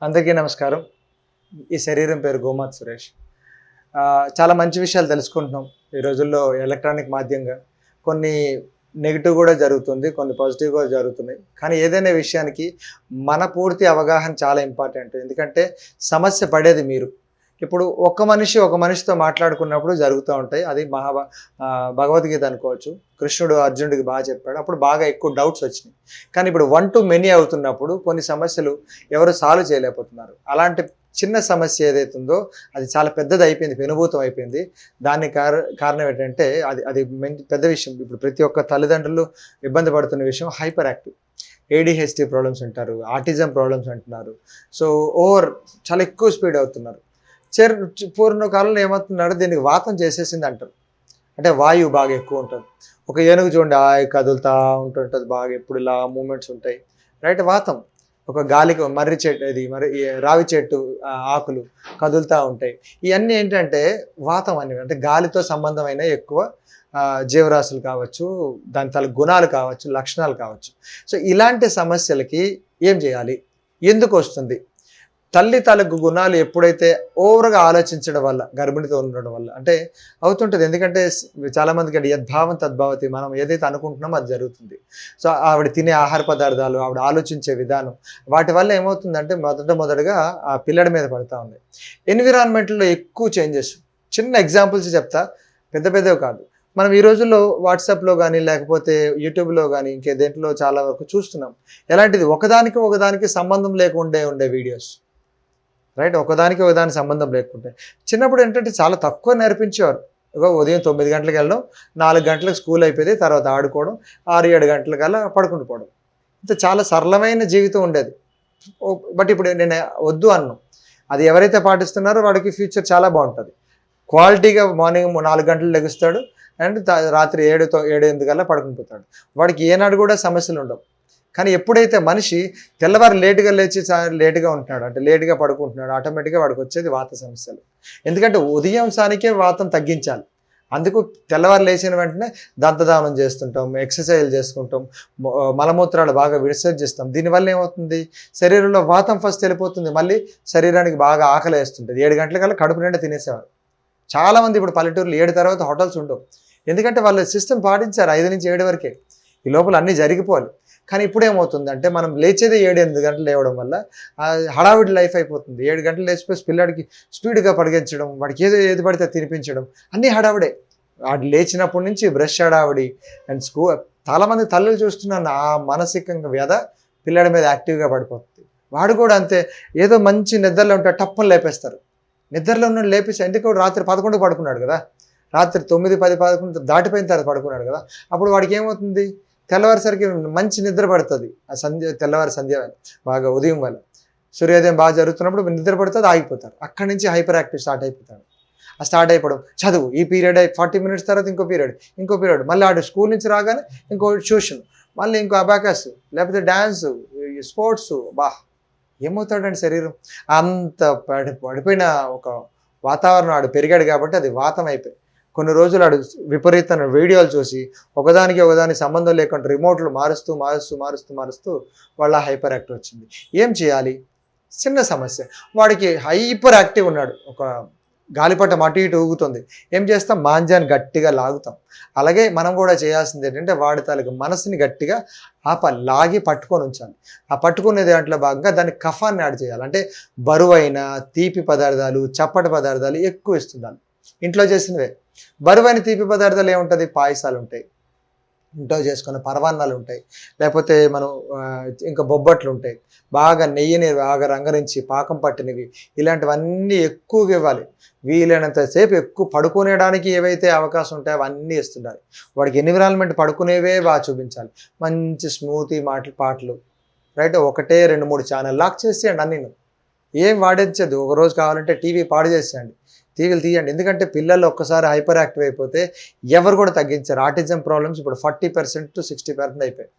అందరికీ నమస్కారం. ఈ శరీరం పేరు గోమాత్ సురేష్. చాలా మంచి విషయాలు తెలుసుకుంటున్నాం. ఈ రోజుల్లో ఎలక్ట్రానిక్ మాధ్యంగా కొన్ని నెగెటివ్ కూడా జరుగుతుంది. కొన్ని పాజిటివ్ కూడా జరుగుతున్నాయి. కానీ ఏదైనా విషయానికి మన పూర్తి అవగాహన చాలా ఇంపార్టెంట్. ఎందుకంటే సమస్య పడేది మీరు. ఇప్పుడు ఒక మనిషితో మాట్లాడుకున్నప్పుడు జరుగుతూ ఉంటాయి. అది భగవద్గీత అనుకోవచ్చు. కృష్ణుడు అర్జునుడికి బాగా చెప్పాడు. అప్పుడు బాగా ఎక్కువ డౌట్స్ వచ్చినాయి. కానీ ఇప్పుడు వన్ టు మెనీ అవుతున్నప్పుడు కొన్ని సమస్యలు ఎవరు సాల్వ్ చేయలేకపోతున్నారు. అలాంటి చిన్న సమస్య ఏదైతే ఉందో అది చాలా పెద్దది అయిపోయింది, పెనుభూతం అయిపోయింది. దానికి కారణం ఏంటంటే అది అది పెద్ద విషయం. ఇప్పుడు ప్రతి ఒక్క తల్లిదండ్రులు ఇబ్బంది పడుతున్న విషయం హైపర్ యాక్టివ్. ఏడిహెచ్డి ప్రాబ్లమ్స్ అంటారు, ఆటిజం ప్రాబ్లమ్స్ అంటున్నారు. సో చాలా ఎక్కువ స్పీడ్ అవుతున్నారు. పూర్వకాలంలో ఏమవుతున్నాడు, దీనికి వాతం చేసేసింది అంటారు. అంటే వాయువు బాగా ఎక్కువ ఉంటుంది. ఒక ఏనుగు చూడండి, కదులుతూ ఉంటుంటుంది, బాగా ఎప్పుడు ఇలా మూమెంట్స్ ఉంటాయి, రైట్. వాతం. ఒక గాలికి మర్రి చెట్టు, రావి చెట్టు ఆకులు కదులుతూ ఉంటాయి. ఇవన్నీ ఏంటంటే వాతం అనేవి, అంటే గాలితో సంబంధమైన ఎక్కువ జీవరాశులు కావచ్చు, దాని తల గుణాలు కావచ్చు, లక్షణాలు కావచ్చు. సో ఇలాంటి సమస్యలకి ఏం చేయాలి, ఎందుకు వస్తుంది? తల్లి తాలూకు గుణాలు ఎప్పుడైతే ఓవర్గా ఆలోచించడం వల్ల, గర్భిణితో ఉండడం వల్ల అంటే అవుతుంటుంది. ఎందుకంటే చాలామందికి అంటే యద్భావం తద్భావతి, మనం ఏదైతే అనుకుంటున్నామో అది జరుగుతుంది. సో ఆవిడ తినే ఆహార పదార్థాలు, ఆవిడ ఆలోచించే విధానం, వాటి వల్ల ఏమవుతుందంటే మొదటగా ఆ పిల్లడి మీద పడుతూ ఉంది. ఎన్విరాన్మెంట్లో ఎక్కువ చేంజెస్. చిన్న ఎగ్జాంపుల్స్ చెప్తా, పెద్దవి కాదు. మనం ఈ రోజుల్లో వాట్సాప్లో కానీ లేకపోతే యూట్యూబ్లో కానీ ఇంకే దేంట్లో చాలా వరకు చూస్తున్నాం. ఎలాంటిది ఒకదానికి సంబంధం లేకుండా ఉండే వీడియోస్, రైట్. ఒకదానికి సంబంధం లేకుంటే చిన్నప్పుడు ఏంటంటే చాలా తక్కువ నేర్పించేవారు. ఉదయం 9 గంటలకు వెళ్ళడం, 4 గంటలకు స్కూల్ అయిపోయింది, తర్వాత ఆడుకోవడం, 6-7 గంటలకల్లా పడుకుంటూ పోవడం. ఇంత చాలా సరళమైన జీవితం ఉండేది. బట్ ఇప్పుడు నేను వద్దు అన్నాను. అది ఎవరైతే పాటిస్తున్నారో వాడికి ఫ్యూచర్ చాలా బాగుంటుంది. క్వాలిటీగా మార్నింగ్ 4 గంటలు లెగుస్తాడు అండ్ రాత్రి 7-8 కల్లా పడుకుని పోతాడు. వాడికి ఏనాడు కూడా సమస్యలు ఉండవు. కానీ ఎప్పుడైతే మనిషి తెల్లవారు లేటుగా లేచి లేటుగా ఉంటున్నాడు, అంటే లేటుగా పడుకుంటున్నాడు, ఆటోమేటిక్గా వాడికి వచ్చేది వాత సమస్యలు. ఎందుకంటే ఉదయం సానికే వాతం తగ్గించాలి. అందుకు తెల్లవారు లేచిన వెంటనే దంతదానం చేస్తుంటాం, ఎక్సర్సైజ్ చేసుకుంటాం, మలమూత్రాలు బాగా విసర్జిస్తాం. దీనివల్ల ఏమవుతుంది, శరీరంలో వాతం ఫస్ట్ వెళ్ళిపోతుంది. మళ్ళీ శరీరానికి బాగా ఆకలి వేస్తుంటుంది. 7 గంటలకల్లా కడుపు నిండా తినేసేవారు. చాలామంది ఇప్పుడు పల్లెటూరులో 7 తర్వాత హోటల్స్ ఉండవు. ఎందుకంటే వాళ్ళ సిస్టమ్ పాటించారు 5 నుంచి 7 వరకే. ఈ లోపల అన్నీ జరిగిపోవాలి. కానీ ఇప్పుడు ఏమవుతుందంటే మనం లేచేదే 7-8 గంటలు లేవడం వల్ల హడావిడి లైఫ్ అయిపోతుంది. 7 గంటలు లేచిపోయి పిల్లాడికి స్పీడ్గా పడిగించడం, వాడికి ఏది పడితే తినిపించడం, అన్నీ హడావిడే. వాడు లేచినప్పటి నుంచి బ్రష్ హడావిడి అండ్ చాలామంది తల్లులు చూస్తున్నాను, ఆ మానసికంగా వ్యధ పిల్లాడి మీద యాక్టివ్గా పడిపోతుంది. వాడు కూడా అంతే, ఏదో మంచి నిద్రలో ఉంటే టప్పని లేపేస్తారు. నిద్రలో ఉన్న లేపేసి, ఎందుకు రాత్రి 11 పడుకున్నాడు కదా, రాత్రి 9, 10, 11 దాటిపోయిన తర్వాత పడుకున్నాడు కదా, అప్పుడు వాడికి ఏమవుతుంది, తెల్లవారిసరికి మంచి నిద్ర పడుతుంది. ఆ తెల్లవారి సంధ్య బాగా ఉదయం వల్ల సూర్యోదయం బాగా జరుగుతున్నప్పుడు నిద్ర పడుతుంది, ఆగిపోతారు. అక్కడి నుంచి హైపర్ యాక్టివ్ స్టార్ట్ అయిపోతాడు. ఆ స్టార్ట్ అయిపోవడం, చదువు, ఈ పీరియడ్ 40 మినిట్స్ తర్వాత ఇంకో పీరియడ్, మళ్ళీ ఆడు స్కూల్ నుంచి రాగానే ఇంకో ట్యూషన్, మళ్ళీ ఇంకో అబాకస్, లేకపోతే డ్యాన్సు, స్పోర్ట్స్. ఏమవుతాడండి శరీరం అంత పడిపోయిన ఒక వాతావరణం. ఆడు పెరిగాడు కాబట్టి అది వాతం అయిపోయి కొన్ని రోజులు ఆడు విపరీతమైన వీడియోలు చూసి ఒకదానికి సంబంధం లేకుండా రిమోట్లు మారుస్తూ వాళ్ళ హైపర్ యాక్టివ్ వచ్చింది. ఏం చేయాలి? చిన్న సమస్య. వాడికి హైపర్ యాక్టివ్ ఉన్నాడు, ఒక గాలిపటం అటు ఇటు ఊగుతుంది. ఏం చేస్తాం? మాంజాన్ని గట్టిగా లాగుతాం. అలాగే మనం కూడా చేయాల్సింది ఏంటంటే వాడి తాలూకు మనసుని గట్టిగా లాగి పట్టుకొని ఉంచాలి. ఆ పట్టుకునే దాంట్లో భాగంగా దాన్ని కఫాన్ని యాడ్ చేయాలి. అంటే బరువైన తీపి పదార్థాలు, చప్పటి పదార్థాలు ఎక్కువ ఇస్తున్నాను. ఇంట్లో చేసినవే. బరువైన తీపి పదార్థాలు ఏముంటుంది? పాయసాలు ఉంటాయి, ఇంట్లో చేసుకున్న పరవాన్నాలు ఉంటాయి, లేకపోతే మనం ఇంకా బొబ్బట్లు ఉంటాయి, బాగా నెయ్యిని బాగా రంగరించి పాకం పట్టినవి, ఇలాంటివన్నీ ఎక్కువగా ఇవ్వాలి. వీలైనంతసేపు ఎక్కువ పడుకునేడానికి ఏవైతే అవకాశం ఉంటాయో అవన్నీ ఇస్తుండాలి. వాడికి ఎన్విరాన్మెంట్ పడుకునేవే బాగా చూపించాలి. మంచి స్మూతీ పాటలు, రైట్. 1, 2, 3 ఛానల్ లాక్ చేసేయండి. అన్నీ ఏం వాడించదు. ఒకరోజు కావాలంటే టీవీ పాడు చేసేయండి, టీవీలు తీయండి. ఎందుకంటే పిల్లలు ఒక్కసారి హైపర్ యాక్టివ్ అయిపోతే ఎవరు కూడా తగ్గించారు. ఆటిజం ప్రాబ్లమ్స్ ఇప్పుడు 40% to 60% అయిపోయాయి.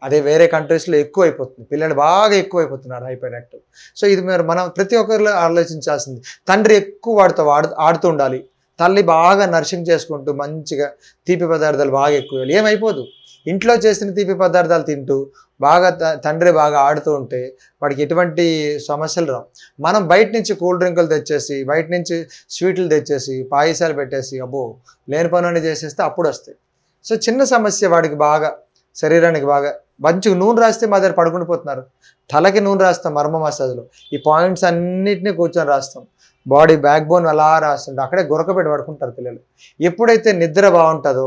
అదే వేరే కంట్రీస్లో ఎక్కువ అయిపోతుంది. పిల్లలు బాగా ఎక్కువ అయిపోతున్నారు హైపర్ యాక్టివ్. సో ఇది మనం ప్రతి ఒక్కరిలో ఆలోచించాల్సింది. తండ్రి ఎక్కువ వాడుతూ ఆడుతూ ఉండాలి, తల్లి బాగా నర్సింగ్ చేసుకుంటూ మంచిగా తీపి పదార్థాలు బాగా ఎక్కువ ఏమైపోదు. ఇంట్లో చేసిన తీపి పదార్థాలు తింటూ బాగా తండ్రి బాగా ఆడుతూ ఉంటే వాడికి ఎటువంటి సమస్యలు రావు. మనం బయట నుంచి కూల్ డ్రింకులు తెచ్చేసి, బయట నుంచి స్వీట్లు తెచ్చేసి, పాయసాలు పెట్టేసి అబ్బో లేని పనులన్నీ చేసేస్తే అప్పుడు వస్తాయి. సో చిన్న సమస్య వాడికి బాగా శరీరానికి బాగా మంచిగా నూనె రాస్తే మా దగ్గర పడుకుని పోతున్నారు. తలకి నూనె రాస్తాం మర్మ మసాజ్లో. ఈ పాయింట్స్ అన్నిటినీ కూర్చొని రాస్తాం. బాడీ బ్యాక్ బోన్ అలా రాస్తుంటే అక్కడే గురకపెట్టి పడుకుంటారు పిల్లలు. ఎప్పుడైతే నిద్ర బాగుంటుందో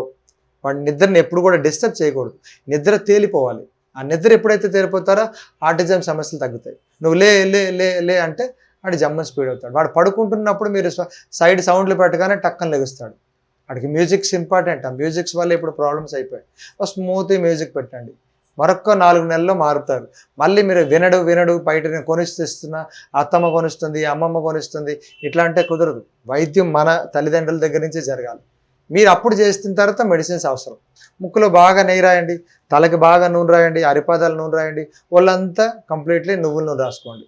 వాడి నిద్రని ఎప్పుడు కూడా డిస్టర్బ్ చేయకూడదు. నిద్ర తేలిపోవాలి. ఆ నిద్ర ఎప్పుడైతే తేలిపోతారో ఆటిజం సమస్యలు తగ్గుతాయి. నువ్వు లే లే లే లే అంటే వాడు జమ్మని స్పీడ్ అవుతాడు. వాడు పడుకుంటున్నప్పుడు మీరు సైడ్ సౌండ్లు పెట్టగానే టక్కన లెగుస్తాడు. వాడికి మ్యూజిక్స్ ఇంపార్టెంట్. ఆ మ్యూజిక్స్ వల్ల ఇప్పుడు ప్రాబ్లమ్స్ అయిపోయాయి. స్మూత్ మ్యూజిక్ పెట్టండి. మరొక 4 నెలల్లో మారుతారు. మళ్ళీ మీరు వినడు బయట కొనిస్తున్నా అత్తమ్మ కొనిస్తుంది, అమ్మమ్మ కొనిస్తుంది ఇట్లా అంటే కుదరదు. వైద్యం మన తల్లిదండ్రుల దగ్గర నుంచే జరగాలి. మీరు అప్పుడు చేసిన తర్వాత మెడిసిన్స్ అవసరం. ముక్కులో బాగా నెయ్యి రాయండి, తలకి బాగా నూనె రాయండి, అరిపాదాలు నూనె రాయండి, ఒళ్ళంతా కంప్లీట్లీ నువ్వుల నూనె రాసుకోండి.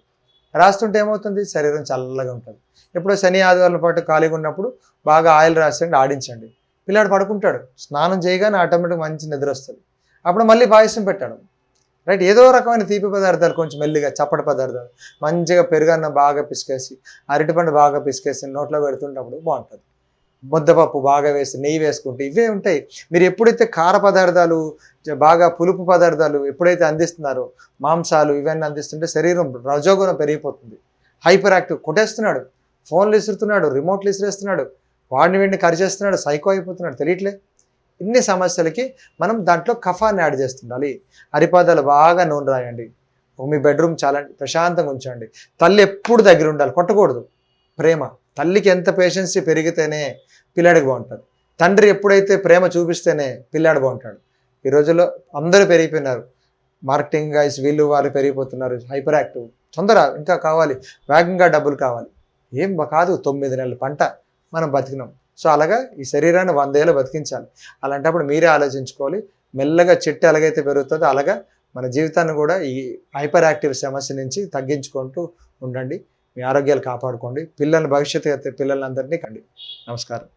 రాస్తుంటే ఏమవుతుంది? శరీరం చల్లగా ఉంటుంది. ఎప్పుడో శని ఆదివారాల పాటు ఖాళీగా ఉన్నప్పుడు బాగా ఆయిల్ రాసండి, ఆడించండి. పిల్లాడు పడుకుంటాడు. స్నానం చేయగానే ఆటోమేటిక్ మంచి నిద్ర వస్తుంది. అప్పుడు మళ్ళీ పాయసం పెట్టాడు. రైట్, ఏదో రకమైన తీపి పదార్థాలు కొంచెం మెల్లిగా చప్పటి పదార్థాలు మంచిగా పెరుగన్నం బాగా పిసికేసి, అరటిపండు బాగా పిసికేసి నోట్లో పెడుతుంటప్పుడు బాగుంటుంది. ముద్దపప్పు బాగా వేసి నెయ్యి వేసుకుంటే ఇవే ఉంటాయి. మీరు ఎప్పుడైతే కార పదార్థాలు బాగా పులుపు పదార్థాలు ఎప్పుడైతే అందిస్తున్నారో, మాంసాలు ఇవన్నీ అందిస్తుంటే శరీరం రజోగుణం పెరిగిపోతుంది. హైపర్ యాక్టివ్ కొట్టేస్తున్నాడు, ఫోన్లు విసురుతున్నాడు, రిమోట్లు విసిరేస్తున్నాడు, వాడిని వీడిని కరిచేస్తున్నాడు, సైకో అయిపోతున్నాడు. తెలియట్లే. ఇన్ని సమస్యలకి మనం దాంట్లో కఫాన్ని యాడ్ చేస్తుండాలి. అరిపాదాలు బాగా నూనె రాయండి. మీ బెడ్రూమ్ చాలా ప్రశాంతంగా ఉంచండి. తల్లి ఎప్పుడు దగ్గర ఉండాలి, కొట్టకూడదు. ప్రేమ తల్లికి ఎంత పేషెన్సీ పెరిగితేనే పిల్లాడికి బాగుంటుంది. తండ్రి ఎప్పుడైతే ప్రేమ చూపిస్తేనే పిల్లాడు బాగుంటాడు. ఈ రోజుల్లో అందరూ పెరిగిపోయినారు. మార్కెటింగ్ గైస్ వీళ్ళు వాళ్ళు పెరిగిపోతున్నారు. హైపర్ యాక్టివ్, తొందర ఇంకా కావాలి, వేగంగా డబ్బులు కావాలి. ఏం కాదు, 9 నెలల పంట మనం బతికినాం. సో అలాగా ఈ శరీరాన్ని 100 ఏళ్ళు బతికించాలి. అలాంటప్పుడు మీరే ఆలోచించుకోవాలి. మెల్లగా చెట్టు ఎలాగైతే పెరుగుతుందో అలాగా మన జీవితాన్ని కూడా ఈ హైపర్ యాక్టివ్ సమస్య నుంచి తగ్గించుకుంటూ ఉండండి. మీ ఆరోగ్యాలు కాపాడుకోండి. పిల్లల భవిష్యత్తు పిల్లలందరినీ కండి. నమస్కారం.